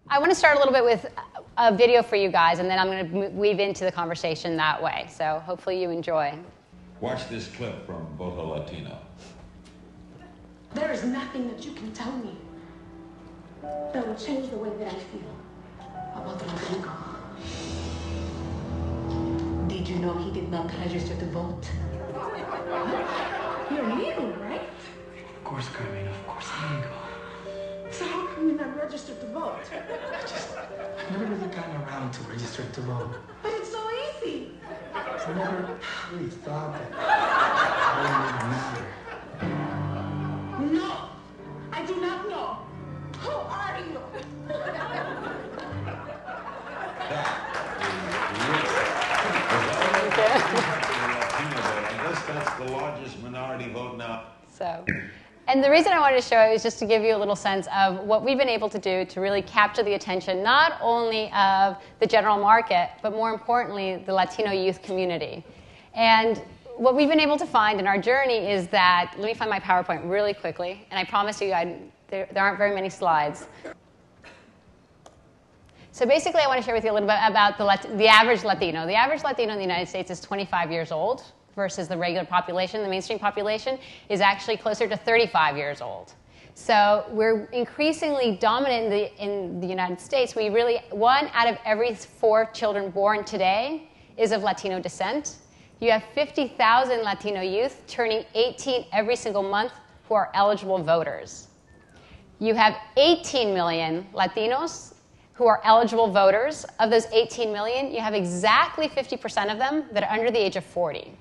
I want to start a little bit with a video for you guys, and then I'm going to weave into the conversation that way. So hopefully you enjoy. Watch this clip from Voto Latino. There is nothing that you can tell me that will change the way that I feel about the Latino. Did you know he did not register to vote? You're legal, right? Of course, Carmina, of course I'm legal. So how come you're not registered to vote? I've never really gotten around to registering to vote. But it's so easy. I never really thought that it would matter. No, I do not know. Who are you? I guess that's the largest minority vote now. So, and the reason I wanted to show it is just to give you a little sense of what we've been able to do to really capture the attention not only of the general market, but more importantly, the Latino youth community. And what we've been able to find in our journey is that, let me find my PowerPoint really quickly, and I promise you there aren't very many slides. So basically, I want to share with you a little bit about the average Latino. The average Latino in the United States is 25 years old versus the regular population. The mainstream population is actually closer to 35 years old. So we're increasingly dominant in the United States. We really, 1 out of every 4 children born today is of Latino descent. You have 50,000 Latino youth turning 18 every single month who are eligible voters. You have 18 million Latinos who are eligible voters. Of those 18 million, you have exactly 50% of them that are under the age of 40.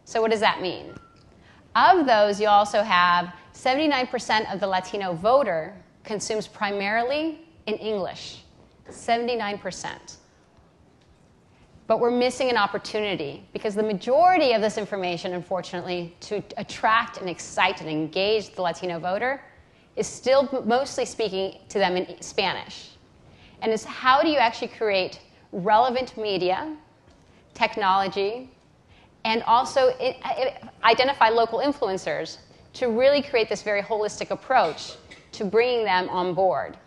So what does that mean? Of those, you also have 79% of the Latino voter consumes primarily in English. 79%. But we're missing an opportunity because the majority of this information, unfortunately, to attract and excite and engage the Latino voter is still mostly speaking to them in Spanish. And it's how do you actually create relevant media, technology, and also identify local influencers to really create this very holistic approach to bringing them on board.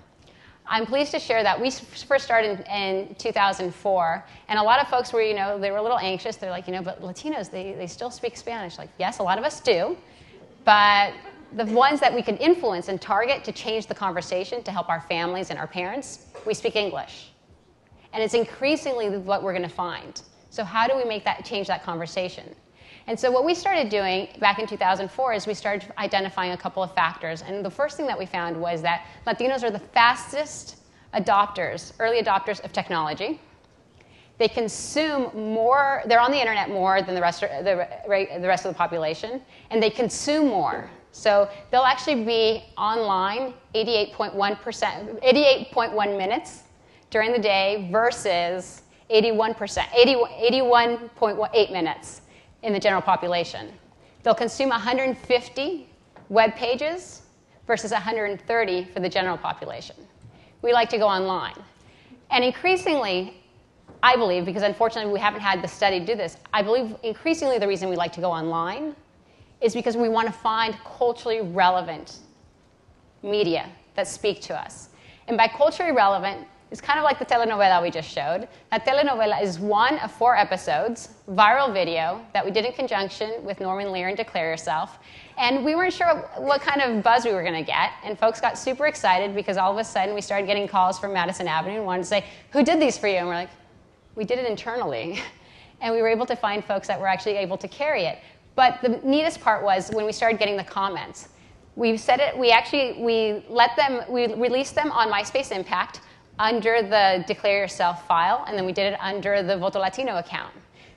I'm pleased to share that we first started in 2004, and a lot of folks were, they were a little anxious. They're like, but Latinos, they still speak Spanish. Like, yes, a lot of us do, but the ones that we could influence and target to change the conversation to help our families and our parents, we speak English. And it's increasingly what we're going to find. So how do we change that conversation? And so what we started doing back in 2004 is we started identifying a couple of factors. And the first thing that we found was that Latinos are the fastest adopters, early adopters of technology. They consume more, they're on the internet more than the rest of the population, and they consume more. So they'll actually be online 88.1 minutes during the day versus 81.8 minutes in the general population. They'll consume 150 web pages versus 130 for the general population. We like to go online. And increasingly, I believe, because unfortunately we haven't had the study do this, I believe increasingly the reason we like to go online is because we want to find culturally relevant media that speak to us. And by culturally relevant, it's kind of like the telenovela we just showed. That telenovela is 1 of 4 episodes, viral video, that we did in conjunction with Norman Lear and Declare Yourself. And we weren't sure what kind of buzz we were going to get. And folks got super excited because all of a sudden we started getting calls from Madison Avenue and wanted to say, who did these for you? And we're like, we did it internally. And we were able to find folks that were actually able to carry it. But the neatest part was when we started getting the comments. We released them on MySpace Impact under the Declare Yourself file, and then we did it under the Voto Latino account.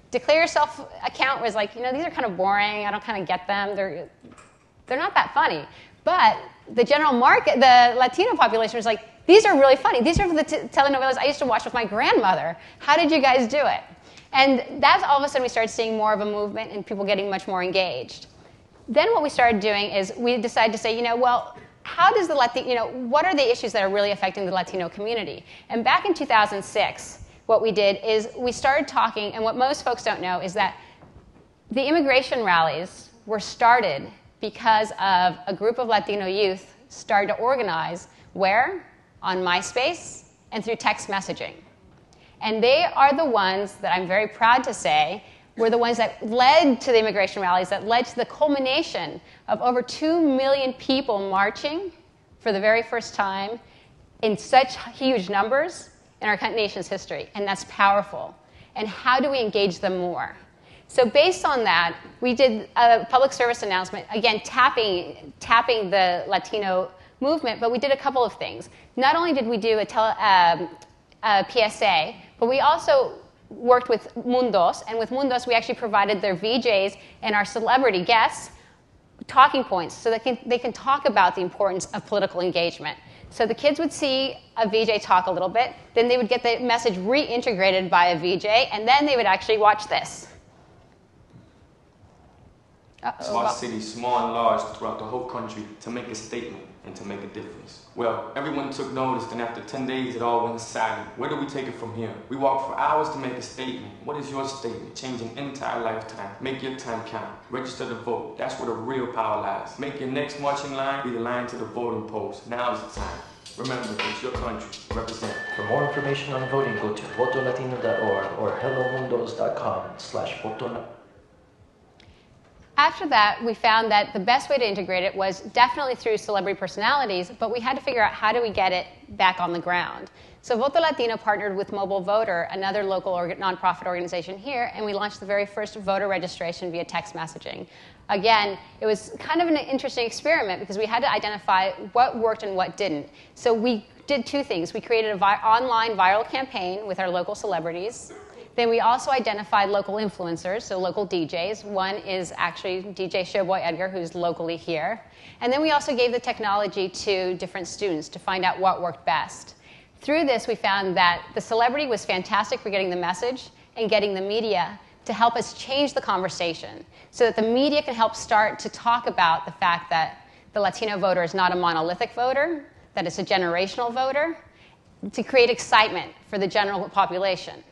Declare Yourself account was like, these are kind of boring. I don't kind of get them. They're not that funny. But the general market, the Latino population was like, these are really funny. These are the telenovelas I used to watch with my grandmother. How did you guys do it? And that's all of a sudden we started seeing more of a movement and people getting much more engaged. Then what we started doing is we decided to say, well, how does the what are the issues that are really affecting the Latino community? And back in 2006, what we did is we started talking, and what most folks don't know is that the immigration rallies were started because of a group of Latino youth started to organize where? On MySpace and through text messaging. And they are the ones that I'm very proud to say were the ones that led to the immigration rallies, that led to the culmination of over 2 million people marching for the very first time in such huge numbers in our nation's history. And that's powerful. And how do we engage them more? So based on that, we did a public service announcement, again, tapping the Latino movement, but we did a couple of things. Not only did we do a PSA, but we also worked with Mundos, and with Mundos, we actually provided their VJs and our celebrity guests talking points so that they can talk about the importance of political engagement. So the kids would see a VJ talk a little bit, then they would get the message reintegrated by a VJ, and then they would actually watch this. Smart cities, small and large, throughout the whole country, to make a statement and to make a difference. Well, everyone took notice, and after 10 days, it all went silent. Where do we take it from here? We walked for hours to make a statement. What is your statement? Change an entire lifetime. Make your time count. Register to vote. That's where the real power lies. Make your next marching line be the line to the voting post. Now is the time. Remember, it's your country. Represent. For more information on voting, go to votolatino.org or hellomundos.com/voto. After that, we found that the best way to integrate it was definitely through celebrity personalities, but we had to figure out how do we get it back on the ground. So Voto Latino partnered with Mobile Voter, another local nonprofit organization here, and we launched the very first voter registration via text messaging. Again, it was kind of an interesting experiment because we had to identify what worked and what didn't. So we did two things. We created an online viral campaign with our local celebrities. Then we also identified local influencers, so local DJs. One is actually DJ Showboy Edgar, who's locally here. And then we also gave the technology to different students to find out what worked best. Through this, we found that the celebrity was fantastic for getting the message and getting the media to help us change the conversation so that the media can help start to talk about the fact that the Latino voter is not a monolithic voter, that it's a generational voter, to create excitement for the general population.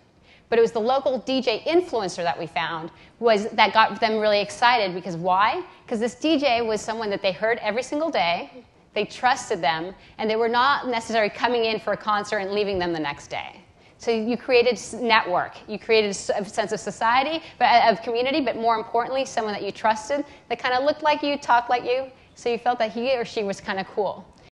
But it was the local DJ influencer that we found that got them really excited. Because why? Because this DJ was someone that they heard every single day, they trusted them, and they were not necessarily coming in for a concert and leaving them the next day. So you created network, you created a sense of society, of community, but more importantly, someone that you trusted that kind of looked like you, talked like you, so you felt that he or she was kind of cool.